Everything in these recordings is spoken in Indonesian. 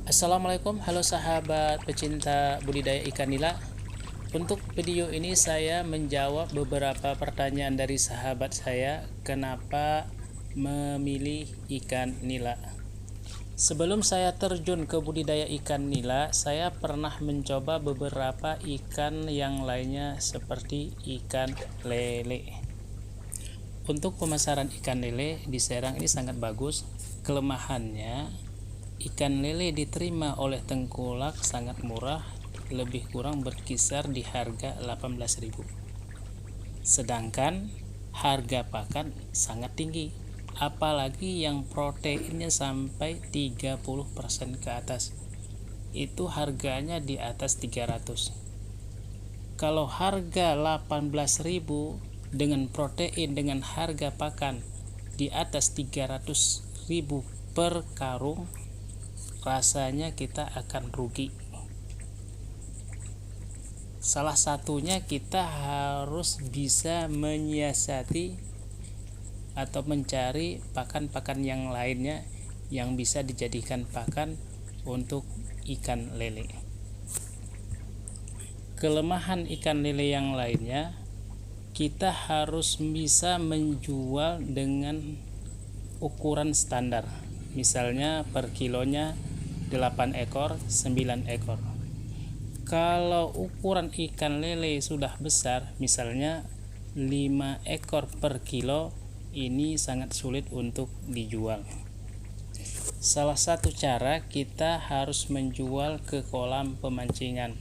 Assalamualaikum, halo sahabat pecinta budidaya ikan nila. Untuk video ini saya menjawab beberapa pertanyaan dari sahabat saya, kenapa memilih ikan nila. Sebelum saya terjun ke budidaya ikan nila, saya pernah mencoba beberapa ikan yang lainnya seperti ikan lele. Untuk pemasaran ikan lele di Serang ini sangat bagus. Kelemahannya, ikan lele diterima oleh tengkulak sangat murah, lebih kurang berkisar di harga 18.000. Sedangkan harga pakan sangat tinggi, apalagi yang proteinnya sampai 30% ke atas. Itu harganya di atas 300. Kalau harga 18.000 dengan protein dengan harga pakan di atas 300.000 per karung, rasanya kita akan rugi. Salah satunya kita harus bisa menyiasati atau mencari pakan-pakan yang lainnya yang bisa dijadikan pakan untuk ikan lele. Kelemahan ikan lele yang lainnya, kita harus bisa menjual dengan ukuran standar. Misalnya per kilonya 8 ekor, 9 ekor. Kalau ukuran ikan lele sudah besar, misalnya 5 ekor per kilo, ini sangat sulit untuk dijual. Salah satu cara, kita harus menjual ke kolam pemancingan.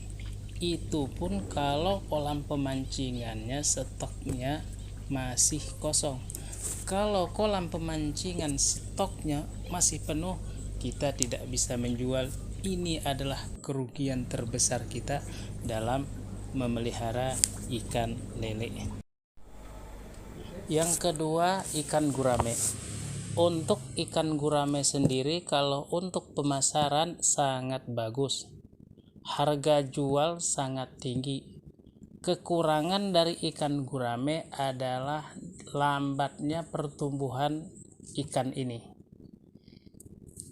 Itu pun kalau kolam pemancingannya stoknya masih kosong. Kalau kolam pemancingan stoknya masih penuh, kita tidak bisa menjual. Ini adalah kerugian terbesar kita dalam memelihara ikan lele. Yang kedua, ikan gurame. Untuk ikan gurame sendiri, kalau untuk pemasaran sangat bagus, harga jual sangat tinggi. Kekurangan dari ikan gurame adalah lambatnya pertumbuhan ikan ini.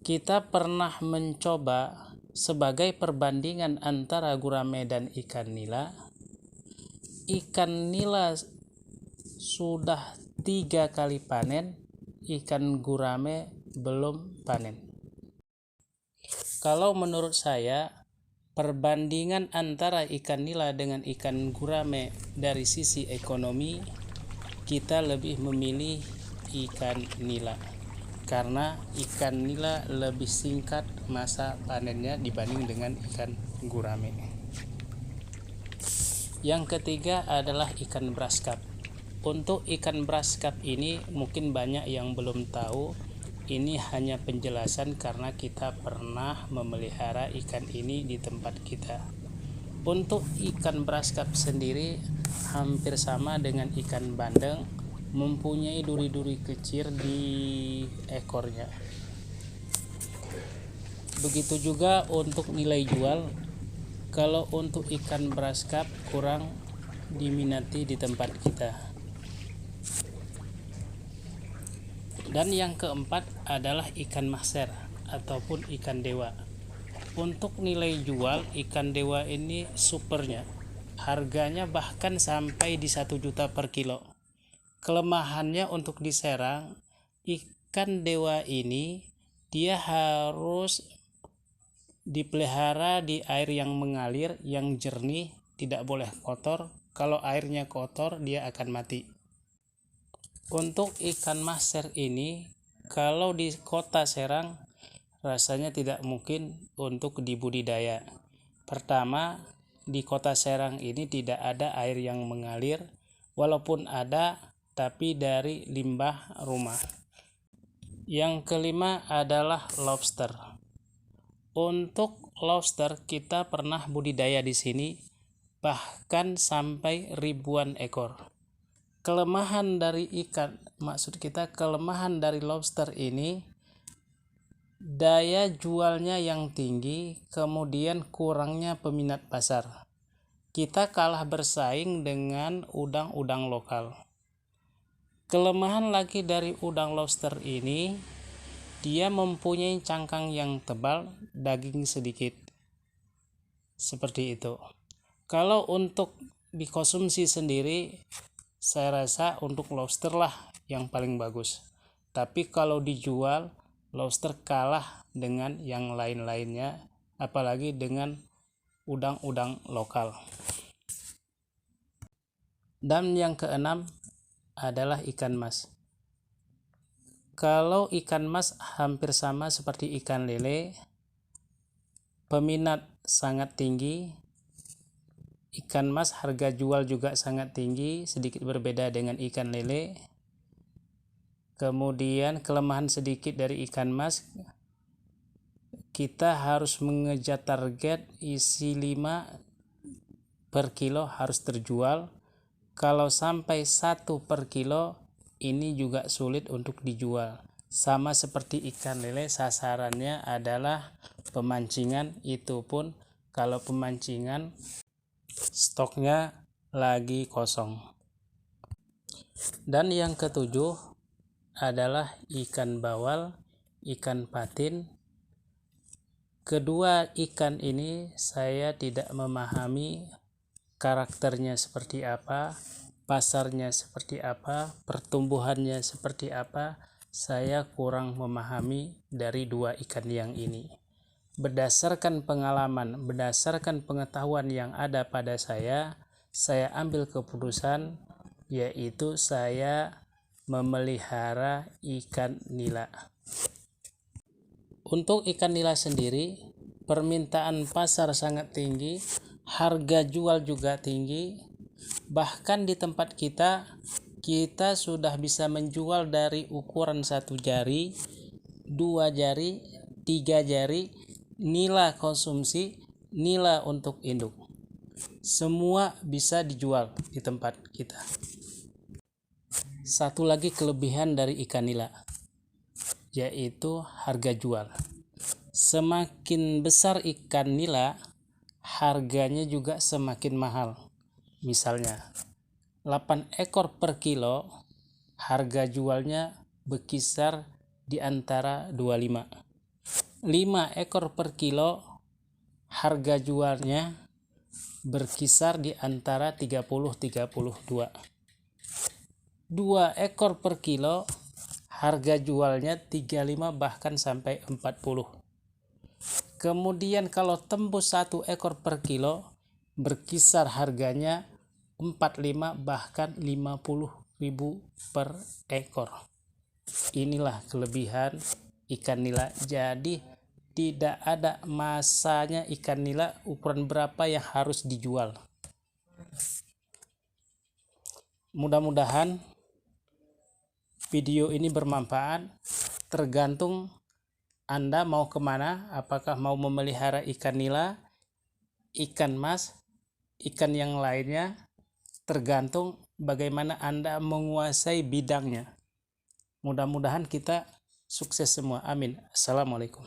Kita pernah mencoba sebagai perbandingan antara gurame dan ikan nila. Ikan nila sudah 3 kali panen, ikan gurame belum panen. Kalau menurut saya, perbandingan antara ikan nila dengan ikan gurame dari sisi ekonomi, kita lebih memilih ikan nila. Karena ikan nila lebih singkat masa panennya dibanding dengan ikan gurame. Yang ketiga adalah ikan braskap. Untuk ikan braskap ini mungkin banyak yang belum tahu. Ini hanya penjelasan karena kita pernah memelihara ikan ini di tempat kita. Untuk ikan braskap sendiri hampir sama dengan ikan bandeng, mempunyai duri-duri kecil di ekornya. Begitu juga untuk nilai jual. Kalau untuk ikan braskap kurang diminati di tempat kita. Dan yang keempat adalah ikan maser ataupun ikan dewa. Untuk nilai jual ikan dewa ini supernya, harganya bahkan sampai di 1 juta per kilo. Kelemahannya untuk diserang, ikan dewa ini dia harus dipelihara di air yang mengalir, yang jernih, tidak boleh kotor. Kalau airnya kotor, dia akan mati. Untuk ikan maser ini, kalau di kota Serang, rasanya tidak mungkin untuk dibudidaya. Pertama, di kota Serang ini tidak ada air yang mengalir, walaupun ada, tapi dari limbah rumah. Yang kelima adalah lobster. Untuk lobster kita pernah budidaya di sini, bahkan sampai ribuan ekor. Kelemahan dari kelemahan dari lobster ini, daya jualnya yang tinggi, kemudian kurangnya peminat pasar. Kita kalah bersaing dengan udang-udang lokal. Kelemahan lagi dari udang lobster ini, dia mempunyai cangkang yang tebal, daging sedikit. Seperti itu. Kalau untuk dikonsumsi sendiri, saya rasa untuk lobster lah yang paling bagus. Tapi kalau dijual, lobster kalah dengan yang lain-lainnya, apalagi dengan udang-udang lokal. Dan yang keenam adalah ikan mas. Kalau ikan mas hampir sama seperti ikan lele, peminat sangat tinggi. Ikan mas harga jual juga sangat tinggi, sedikit berbeda dengan ikan lele. Kemudian kelemahan sedikit dari ikan mas, kita harus mengejar target isi 5 per kilo harus terjual. Kalau sampai 1 per kilo, ini juga sulit untuk dijual. Sama seperti ikan lele, sasarannya adalah pemancingan, itu pun kalau pemancingan stoknya lagi kosong. Dan yang ketujuh adalah ikan bawal, ikan patin. Kedua ikan ini saya tidak memahami karakternya seperti apa, pasarnya seperti apa, pertumbuhannya seperti apa. Saya kurang memahami dari dua ikan yang ini. Berdasarkan pengalaman, berdasarkan pengetahuan yang ada pada saya ambil keputusan, yaitu saya memelihara ikan nila. Untuk ikan nila sendiri, permintaan pasar sangat tinggi, harga jual juga tinggi. Bahkan di tempat kita sudah bisa menjual dari ukuran 1 jari, 2 jari, 3 jari, nila konsumsi, nila untuk induk. Semua bisa dijual di tempat kita. Satu lagi kelebihan dari ikan nila, yaitu harga jual. Semakin besar ikan nila, harganya juga semakin mahal. Misalnya 8 ekor per kilo, harga jualnya berkisar di antara 25. 5 ekor per kilo, harga jualnya berkisar di antara 30-32. 2 ekor per kilo, harga jualnya 35 bahkan sampai 40. Kemudian kalau tembus 1 ekor per kilo, berkisar harganya 45 bahkan 50.000 per ekor. Inilah kelebihan ikan nila. Jadi tidak ada masanya ikan nila ukuran berapa yang harus dijual. Mudah-mudahan video ini bermanfaat. Tergantung Anda mau kemana, apakah mau memelihara ikan nila, ikan mas, ikan yang lainnya, tergantung bagaimana Anda menguasai bidangnya. Mudah-mudahan kita sukses semua. Amin. Assalamualaikum.